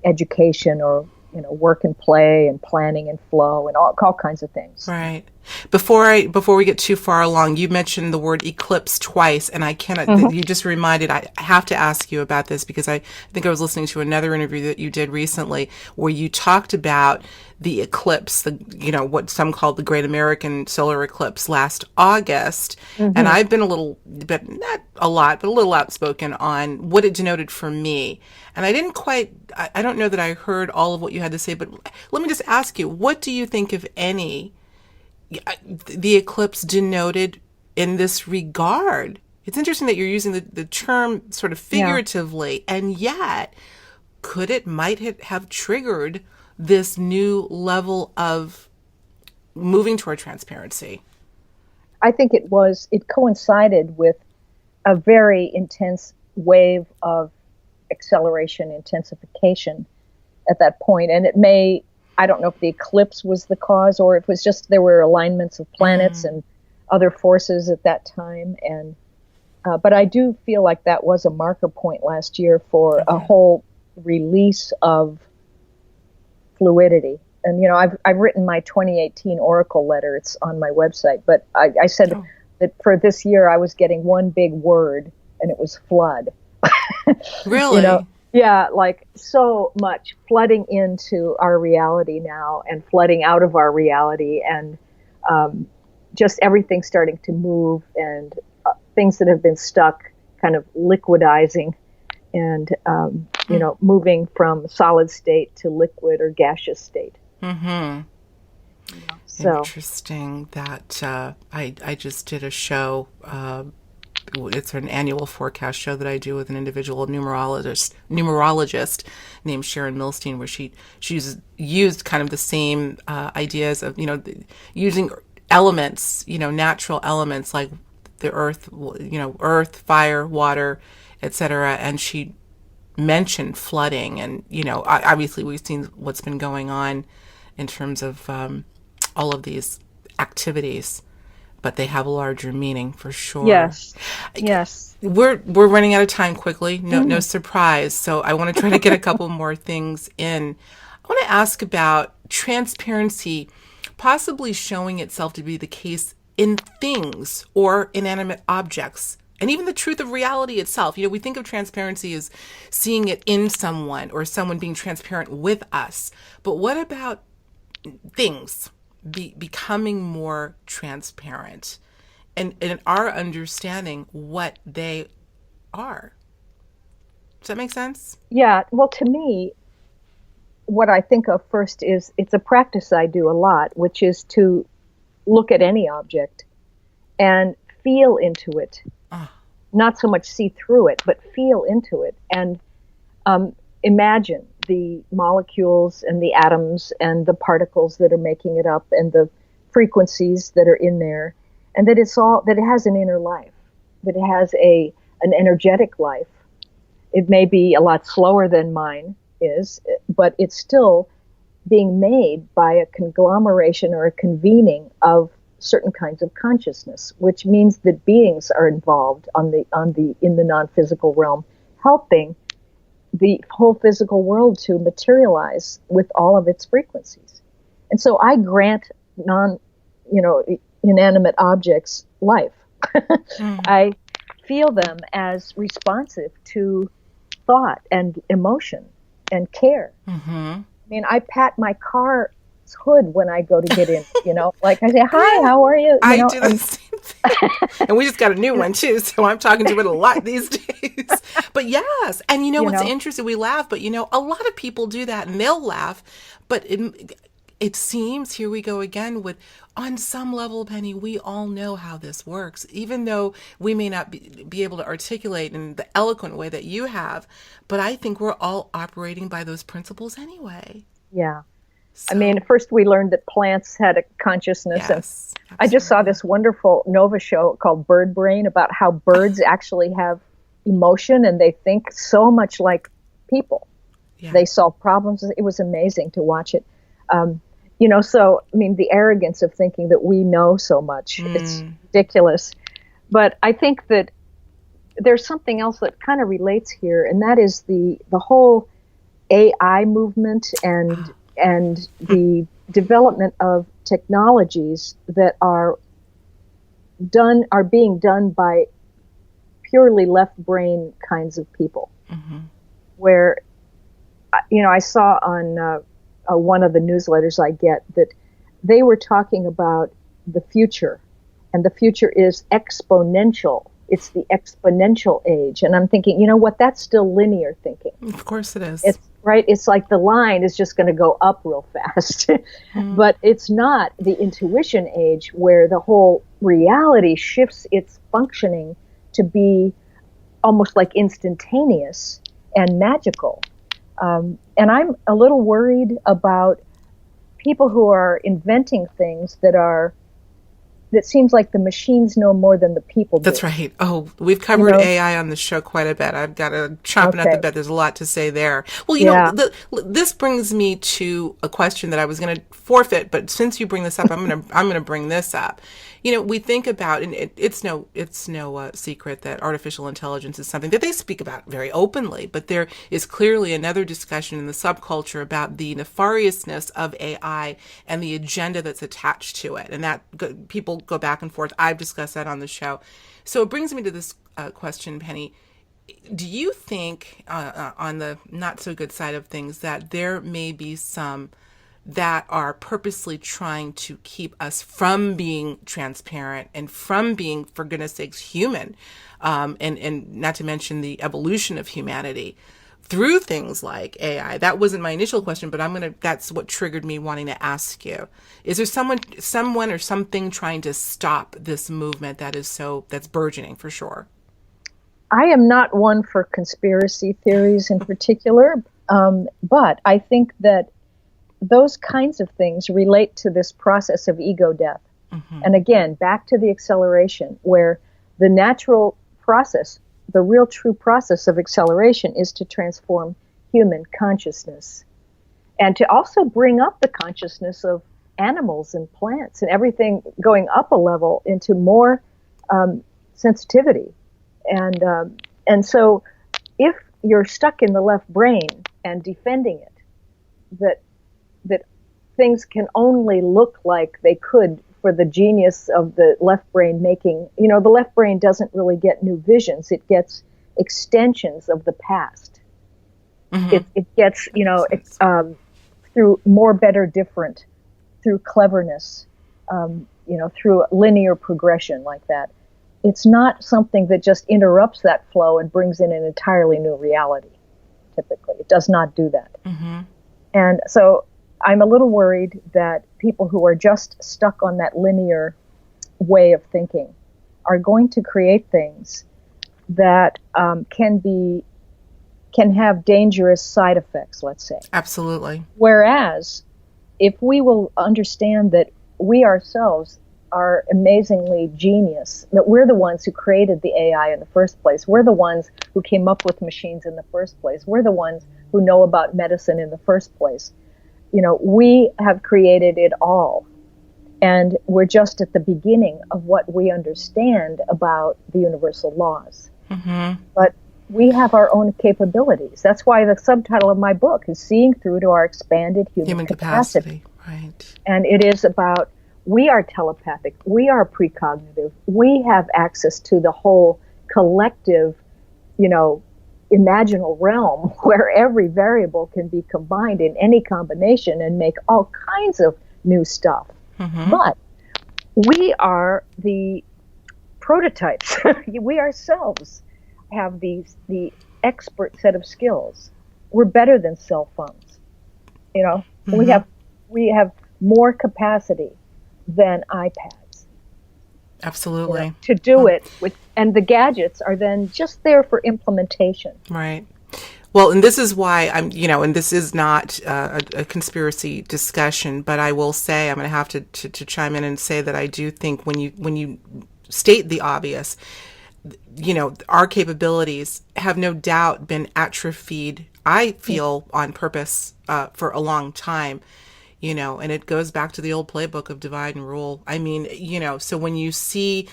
education or work and play and planning and flow and all kinds of things. Right. Before we get too far along, you mentioned the word eclipse twice, and I cannot. You just reminded. I have to ask you about this because I think I was listening to another interview that you did recently where you talked about the eclipse, what some call the Great American Solar Eclipse last August, and I've been a little bit, not a lot, but a little outspoken on what it denoted for me. And I didn't quite. I don't know that I heard all of what you had to say, but let me just ask you, what do you think, if any, the eclipse denoted in this regard? It's interesting that you're using the term sort of figuratively, and yet might it have triggered this new level of moving toward transparency? I think it coincided with a very intense wave of acceleration, intensification at that point. And I don't know if the eclipse was the cause or if it was just there were alignments of planets and other forces at that time. And but I do feel like that was a marker point last year for a whole release of fluidity. And, I've written my 2018 Oracle letter. It's on my website. But I said that for this year, I was getting one big word, and it was flood. Really? Yeah, like so much flooding into our reality now and flooding out of our reality, and just everything starting to move, and things that have been stuck kind of liquidizing and, moving from solid state to liquid or gaseous state. So interesting that I just did a show. It's an annual forecast show that I do with an individual numerologist named Sharon Milstein, where she's used kind of the same ideas of using elements, natural elements like the earth, fire, water, etc. And she mentioned flooding, and obviously we've seen what's been going on in terms of all of these activities, but they have a larger meaning for sure. Yes. We're running out of time quickly. No surprise. So I want to try to get a couple more things in. I want to ask about transparency possibly showing itself to be the case in things or inanimate objects, and even the truth of reality itself. We think of transparency as seeing it in someone or someone being transparent with us. But what about things becoming more transparent and in our understanding what they are? Does that make sense? Yeah. Well, to me, what I think of first is it's a practice I do a lot, which is to look at any object and feel into it. Not so much see through it, but feel into it and imagine the molecules and the atoms and the particles that are making it up and the frequencies that are in there, and that it has an inner life, that it has an energetic life. It may be a lot slower than mine is, but it's still being made by a conglomeration or a convening of certain kinds of consciousness, which means that beings are involved in the non-physical realm, helping the whole physical world to materialize with all of its frequencies. And so I grant inanimate objects life. I feel them as responsive to thought and emotion and care. I mean, I pat my car's hood when I go to get in, like I say, hi, how are you? I do the same thing. And we just got a new one too, so I'm talking to it a lot these days. But yes, and what's interesting, we laugh, but a lot of people do that and they'll laugh, but it seems, here we go again with, on some level, Penny, we all know how this works, even though we may not be able to articulate in the eloquent way that you have, but I think we're all operating by those principles anyway. Yeah. So, I mean, first we learned that plants had a consciousness. Yes, and I just saw this wonderful Nova show called Bird Brain about how birds actually have emotion and they think so much like people. Yeah. They solve problems. It was amazing to watch it. So, I mean, the arrogance of thinking that we know so much, it's ridiculous. But I think that there's something else that kind of relates here, and that is the whole AI movement and the development of technologies that are being done by purely left brain kinds of people. Where, I saw on one of the newsletters I get that they were talking about the future, and the future is exponential. It's the exponential age. And I'm thinking, that's still linear thinking. Of course it is. It's right. It's like the line is just going to go up real fast, but it's not the intuition age where the whole reality shifts its functioning to be almost like instantaneous and magical. And I'm a little worried about people who are inventing things that seems like the machines know more than the people do. That's right. Oh, we've covered AI on the show quite a bit. I've got a chomping at the bit. There's a lot to say there. Well, this brings me to a question that I was going to forfeit, but since you bring this up, I'm going to bring this up. We think about, and it's no secret that artificial intelligence is something that they speak about very openly, but there is clearly another discussion in the subculture about the nefariousness of AI and the agenda that's attached to it. And that people go back and forth. I've discussed that on the show. So it brings me to this question, Penny. Do you think, on the not so good side of things, that there may be some that are purposely trying to keep us from being transparent and from being, for goodness sakes, human, and not to mention the evolution of humanity through things like AI? That wasn't my initial question, but that's what triggered me wanting to ask you. Is there someone or something trying to stop this movement that's burgeoning for sure? I am not one for conspiracy theories in particular, but I think that those kinds of things relate to this process of ego death. And again, back to the acceleration, where the natural process, the real true process of acceleration, is to transform human consciousness and to also bring up the consciousness of animals and plants and everything, going up a level into more sensitivity. And so if you're stuck in the left brain and defending it, that things can only look like they could for the genius of the left brain making, the left brain doesn't really get new visions. It gets extensions of the past. It gets, through more, better, different, through cleverness, through linear progression like that. It's not something that just interrupts that flow and brings in an entirely new reality. Typically, it does not do that. And so I'm a little worried that people who are just stuck on that linear way of thinking are going to create things that can have dangerous side effects, let's say. Absolutely. Whereas if we will understand that we ourselves are amazingly genius, that we're the ones who created the AI in the first place, we're the ones who came up with machines in the first place, we're the ones who know about medicine in the first place. We have created it all. And we're just at the beginning of what we understand about the universal laws. But we have our own capabilities. That's why the subtitle of my book is Seeing Through to Our Expanded Human Capacity. Right. And it is about, we are telepathic, we are precognitive, we have access to the whole collective, imaginal realm where every variable can be combined in any combination and make all kinds of new stuff. Mm-hmm. But we are the prototypes. We ourselves have the expert set of skills. We're better than cell phones. Mm-hmm. We have more capacity than iPads. Absolutely. To do it with, and the gadgets are then just there for implementation. Right. Well, and this is why I'm, and this is not a conspiracy discussion, but I will say I'm going to have to chime in and say that I do think when you state the obvious, our capabilities have no doubt been atrophied, I feel, on purpose for a long time, and it goes back to the old playbook of divide and rule. I mean, so when you see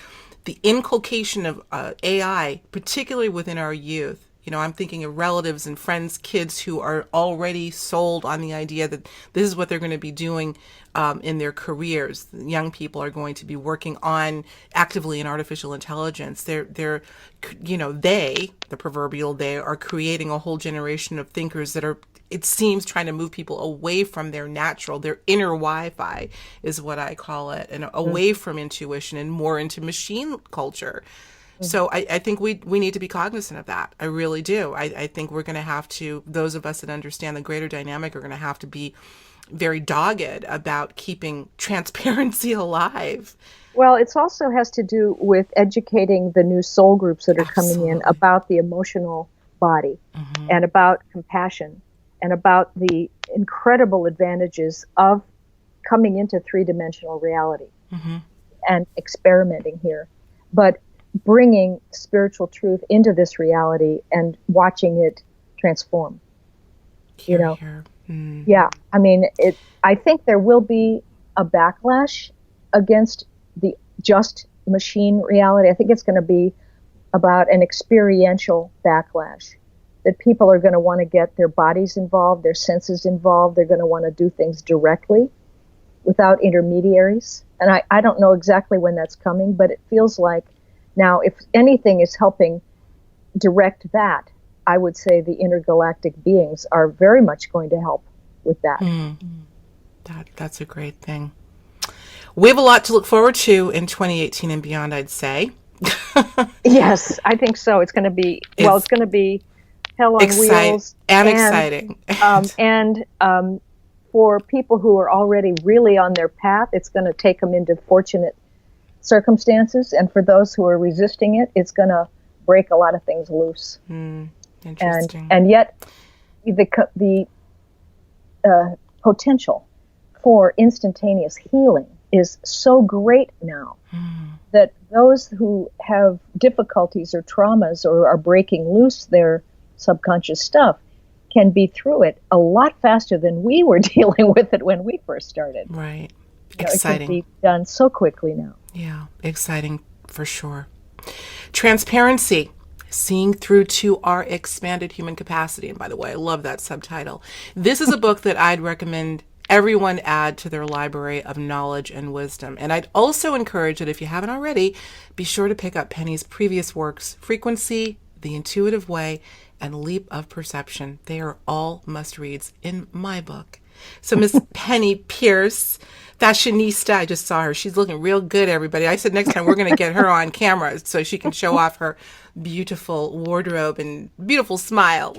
the inculcation of AI, particularly within our youth, I'm thinking of relatives and friends, kids who are already sold on the idea that this is what they're going to be doing in their careers. Young people are going to be working on actively in artificial intelligence. They're the proverbial they, are creating a whole generation of thinkers that are, it seems, trying to move people away from their natural, their inner Wi-Fi is what I call it, and away from intuition and more into machine culture. So I think we need to be cognizant of that. I really do. I think we're going to have to, those of us that understand the greater dynamic are going to have to be very dogged about keeping transparency alive. Well, it also has to do with educating the new soul groups that are coming in about the emotional body and about compassion and about the incredible advantages of coming into three-dimensional reality and experimenting here. But bringing spiritual truth into this reality and watching it transform. Here. Yeah. I mean, I think there will be a backlash against the just machine reality. I think it's going to be about an experiential backlash, that people are going to want to get their bodies involved, their senses involved. They're going to want to do things directly without intermediaries. And I don't know exactly when that's coming, but it feels like now, if anything is helping direct that, I would say the intergalactic beings are very much going to help with that. That's a great thing. We have a lot to look forward to in 2018 and beyond, I'd say. Yes, I think so. It's going to be, it's going to be hell on wheels. And exciting. And for people who are already really on their path, it's going to take them into fortunate circumstances, and for those who are resisting it, it's going to break a lot of things loose. Interesting. And yet, the potential for instantaneous healing is so great now that those who have difficulties or traumas or are breaking loose their subconscious stuff can be through it a lot faster than we were dealing with it when we first started. Right. Exciting. It can be done so quickly now. Yeah, exciting for sure. Transparency, seeing through to our expanded human capacity. And by the way, I love that subtitle. This is a book that I'd recommend everyone add to their library of knowledge and wisdom. And I'd also encourage that if you haven't already, be sure to pick up Penney's previous works, Frequency, The Intuitive Way, and Leap of Perception. They are all must-reads in my book. So Miss Penney Peirce, fashionista, I just saw her. She's looking real good, everybody. I said next time we're going to get her on camera so she can show off her beautiful wardrobe and beautiful smile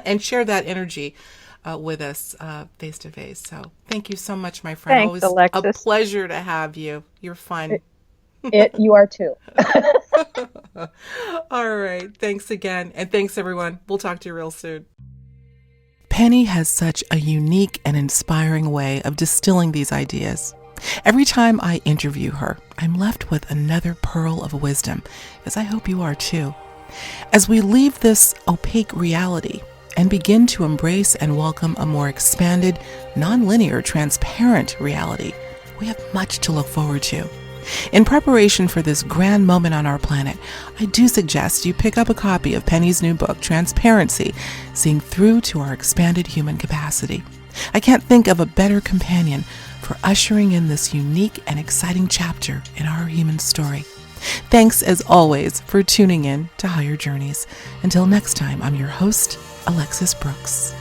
and share that energy with us face to face. So thank you so much, my friend. Thanks, Alexis. A pleasure to have you. You're fun. You are too. All right. Thanks again. And thanks, everyone. We'll talk to you real soon. Penny has such a unique and inspiring way of distilling these ideas. Every time I interview her, I'm left with another pearl of wisdom, as I hope you are too. As we leave this opaque reality and begin to embrace and welcome a more expanded, nonlinear, transparent reality, we have much to look forward to. In preparation for this grand moment on our planet, I do suggest you pick up a copy of Penny's new book, Transparency, Seeing Through to Our Expanded Human Capacity. I can't think of a better companion for ushering in this unique and exciting chapter in our human story. Thanks, as always, for tuning in to Higher Journeys. Until next time, I'm your host, Alexis Brooks.